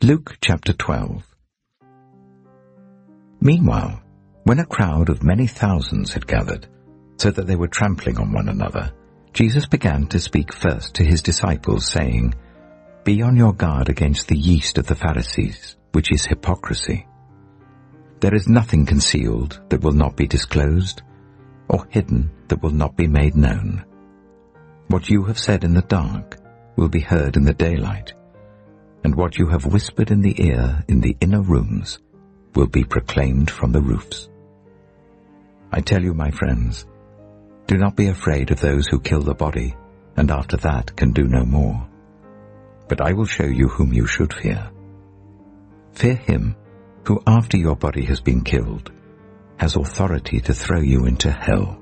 Luke chapter 12. Meanwhile, when a crowd of many thousands had gathered, so that they were trampling on one another, Jesus began to speak first to his disciples, saying, "Be on your guard against the yeast of the Pharisees, which is hypocrisy. There is nothing concealed that will not be disclosed, or hidden that will not be made known. What you have said in the dark will be heard in the daylight, and what you have whispered in the ear in the inner rooms will be proclaimed from the roofs. I tell you, my friends, do not be afraid of those who kill the body, and after that can do no more. But I will show you whom you should fear. Fear him who, after your body has been killed, has authority to throw you into hell.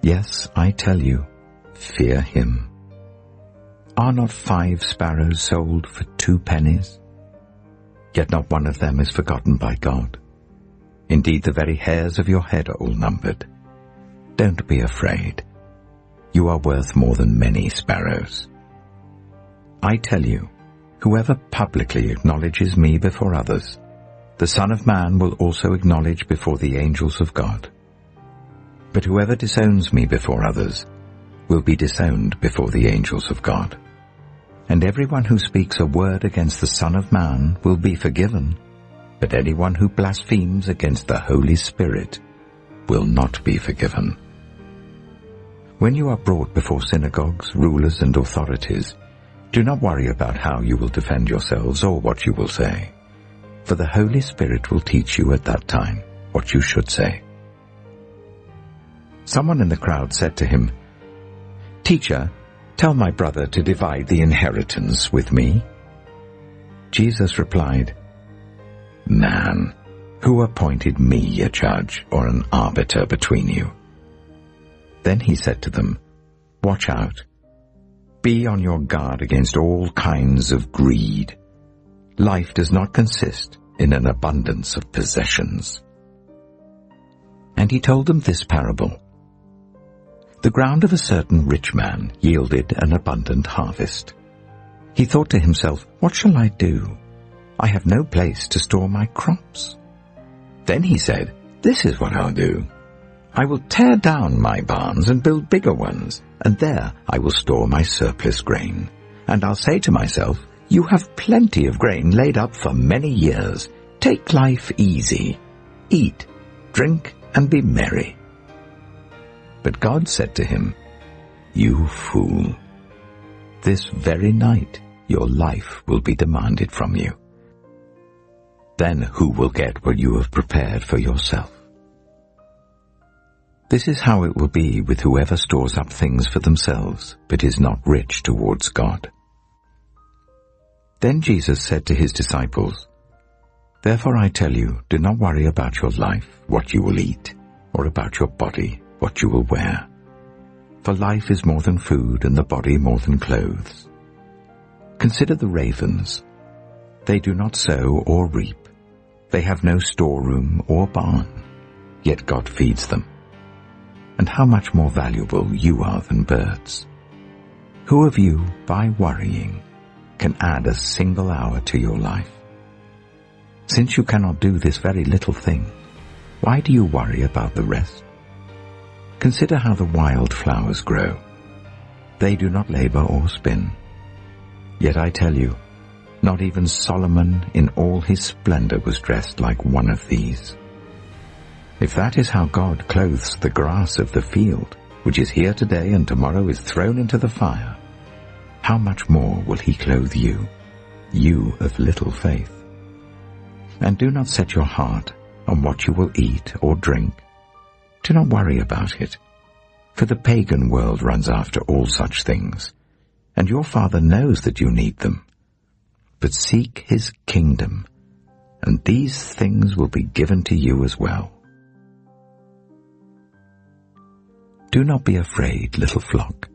Yes, I tell you, fear him. Are not 5 sparrows sold for 2 pennies? Yet not one of them is forgotten by God. Indeed, the very hairs of your head are all numbered. Don't be afraid. You are worth more than many sparrows. I tell you, whoever publicly acknowledges me before others, the Son of Man will also acknowledge before the angels of God. But whoever disowns me before others will be disowned before the angels of God. And everyone who speaks a word against the Son of Man will be forgiven, but anyone who blasphemes against the Holy Spirit will not be forgiven. When you are brought before synagogues, rulers, and authorities, do not worry about how you will defend yourselves or what you will say, for the Holy Spirit will teach you at that time what you should say." Someone in the crowd said to him, "Teacher, tell my brother to divide the inheritance with me." Jesus replied, "Man, who appointed me a judge or an arbiter between you?" Then he said to them, "Watch out. Be on your guard against all kinds of greed. Life does not consist in an abundance of possessions." And he told them this parable. The ground of a certain rich man yielded an abundant harvest. He thought to himself, "What shall I do? I have no place to store my crops." Then he said, "This is what I'll do. I will tear down my barns and build bigger ones, and there I will store my surplus grain. And I'll say to myself, you have plenty of grain laid up for many years. Take life easy. Eat, drink, and be merry." But God said to him, "You fool! This very night your life will be demanded from you. Then who will get what you have prepared for yourself?" This is how it will be with whoever stores up things for themselves, but is not rich towards God. Then Jesus said to his disciples, "Therefore I tell you, do not worry about your life, what you will eat, or about your body, what you will wear. For life is more than food, and the body more than clothes. Consider the ravens. They do not sow or reap. They have no storeroom or barn, yet God feeds them. And how much more valuable you are than birds. Who of you, by worrying, can add a single hour to your life? Since you cannot do this very little thing, why do you worry about the rest? Consider how the wild flowers grow. They do not labor or spin. Yet I tell you, not even Solomon in all his splendor was dressed like one of these. If that is how God clothes the grass of the field, which is here today and tomorrow is thrown into the fire, how much more will he clothe you, you of little faith? And do not set your heart on what you will eat or drink. Do not worry about it, for the pagan world runs after all such things, and your Father knows that you need them. But seek his kingdom, and these things will be given to you as well. Do not be afraid, little flock,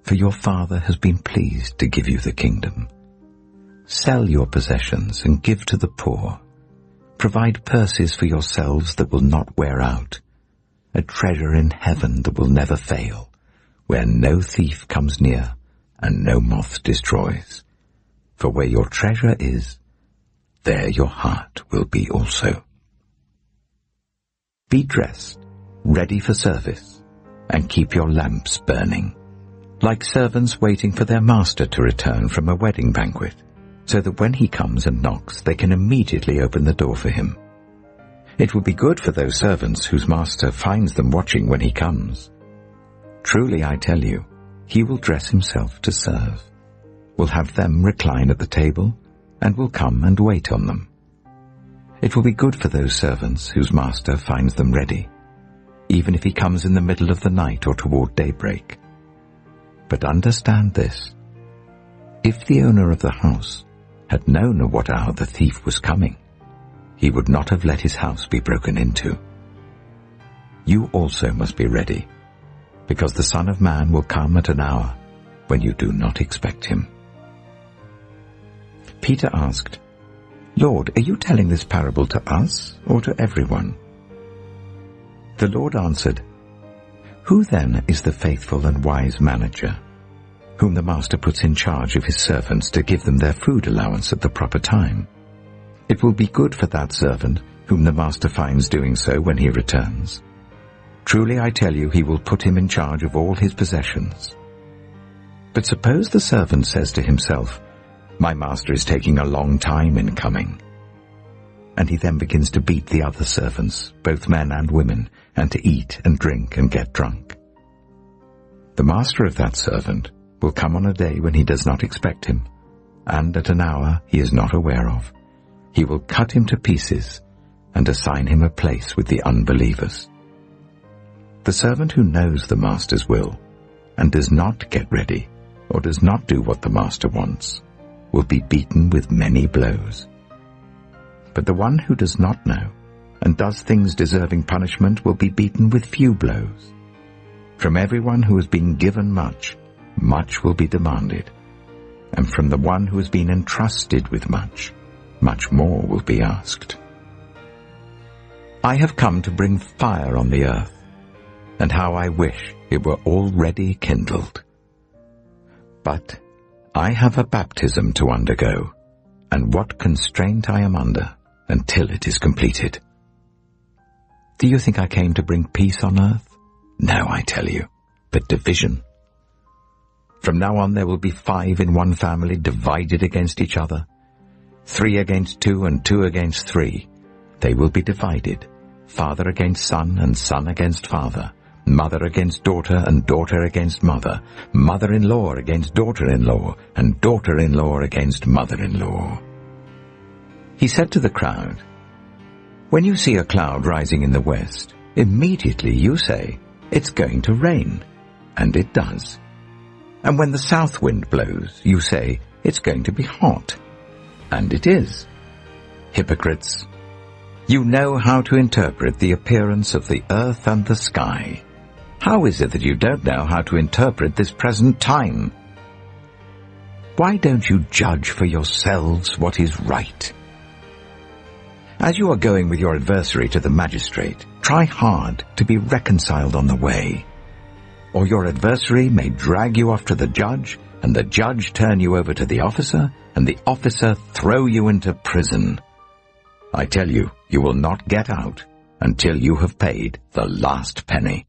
for your Father has been pleased to give you the kingdom. Sell your possessions and give to the poor. Provide purses for yourselves that will not wear out, a treasure in heaven that will never fail, where no thief comes near and no moth destroys. For where your treasure is, there your heart will be also. Be dressed, ready for service, and keep your lamps burning, like servants waiting for their master to return from a wedding banquet, so that when he comes and knocks, they can immediately open the door for him. It will be good for those servants whose master finds them watching when he comes. Truly, I tell you, he will dress himself to serve, will have them recline at the table, and will come and wait on them. It will be good for those servants whose master finds them ready, even if he comes in the middle of the night or toward daybreak. But understand this: if the owner of the house had known at what hour the thief was coming, he would not have let his house be broken into. You also must be ready, because the Son of Man will come at an hour when you do not expect him. Peter asked, "Lord, are you telling this parable to us or to everyone?" The Lord answered, "Who then is the faithful and wise manager, whom the master puts in charge of his servants to give them their food allowance at the proper time? It will be good for that servant whom the master finds doing so when he returns. Truly I tell you, he will put him in charge of all his possessions. But suppose the servant says to himself, 'My master is taking a long time in coming,' and he then begins to beat the other servants, both men and women, and to eat and drink and get drunk. The master of that servant will come on a day when he does not expect him, and at an hour he is not aware of. He will cut him to pieces and assign him a place with the unbelievers. The servant who knows the master's will and does not get ready or does not do what the master wants will be beaten with many blows. But the one who does not know and does things deserving punishment will be beaten with few blows. From everyone who has been given much, much will be demanded, and from the one who has been entrusted with much, much more will be asked. I have come to bring fire on the earth, and how I wish it were already kindled. But I have a baptism to undergo, and what constraint I am under until it is completed. Do you think I came to bring peace on earth? No, I tell you, but division. From now on there will be 5 in one family divided against each other, 3 against 2 and 2 against 3. They will be divided, father against son and son against father, mother against daughter and daughter against mother, mother-in-law against daughter-in-law, and daughter-in-law against mother-in-law." He said to the crowd, "When you see a cloud rising in the west, immediately you say, 'It's going to rain,' and it does. And when the south wind blows, you say, 'It's going to be hot,' and it is. Hypocrites, you know how to interpret the appearance of the earth and the sky. How is it that you don't know how to interpret this present time? Why don't you judge for yourselves what is right? As you are going with your adversary to the magistrate, try hard to be reconciled on the way. Or your adversary may drag you off to the judge, and the judge turn you over to the officer, and the officer throw you into prison. I tell you, you will not get out until you have paid the last penny.